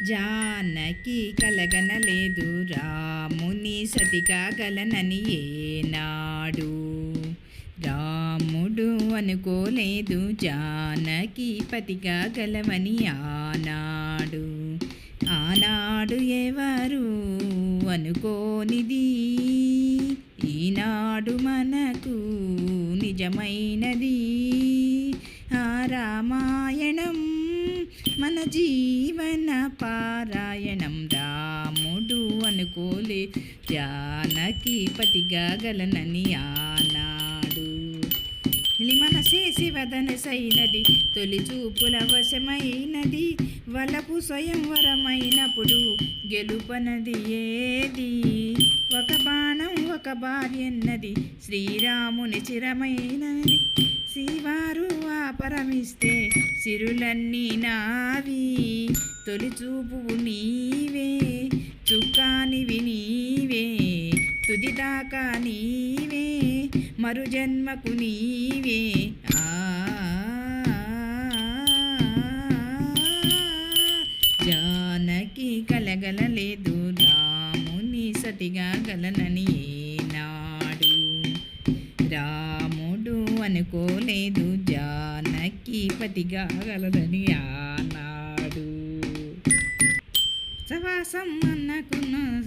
జానకి కలగనలేదు రాముని సతి కాగలనని ఏనాడు. రాముడు అనుకోలేదు జానకి పతి కాగలవని ఆనాడు. ఆనాడు ఎవరు అనుకోనిది ఈనాడు మనకు నిజమైనది. ఆ రామాయణం మన జీవన పారాయణం. రాముడు అనుకోలే జానకి పతిగా గలనని ఆనాడు. మనసేసి వదనసైనది తొలి చూపుల వశమైనది. వలపు స్వయంవరమైనప్పుడు గెలుపనది ఏది. ఒక బాణం ఒక భార్యన్నది శ్రీరాముని చిరమైనది. శ్రీవారు ఆపరమిస్తే సిరులన్నీ నావి. తొలి చూపువు నీవే చుక్కానివి నీవే తుదిదాకా నీవే మరు జన్మకు నీవే. జానకి కలగలలేదు రాముని సతిగా గలనని ఏనాడు. రాముడు అనుకోలేదు జానకి పతిగా గలనని ఆనాడు. సవాసం అన్నకున్న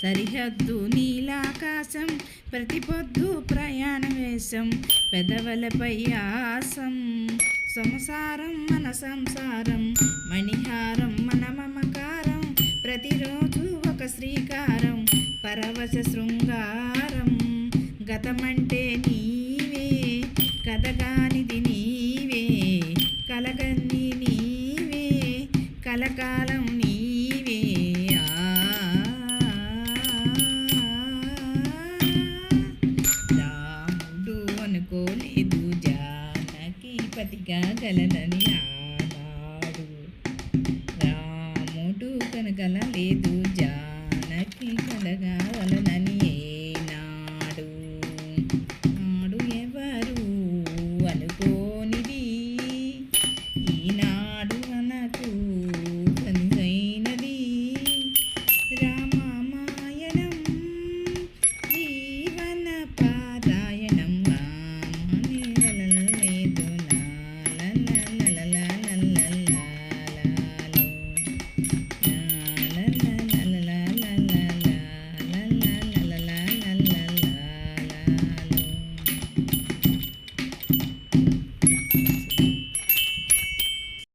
సరిహద్దు నీలాకాశం. ప్రతి పొద్దు ప్రయాణ వేషం పెదవులపై ఆసం. సంసారం మన సంసారం మణిహారం మన మమకారం. ప్రతిరోజు ఒక శ్రీకారం పరవశ శృంగారం. గతమంటే నీవే కథగానిది నీవే కలగన్ని నీవే కలకాలం నీవే. రాముడు అనుకోలేదు జానకి పతిగా గలనని ఆనాడు. రాముడు కనగలలేదు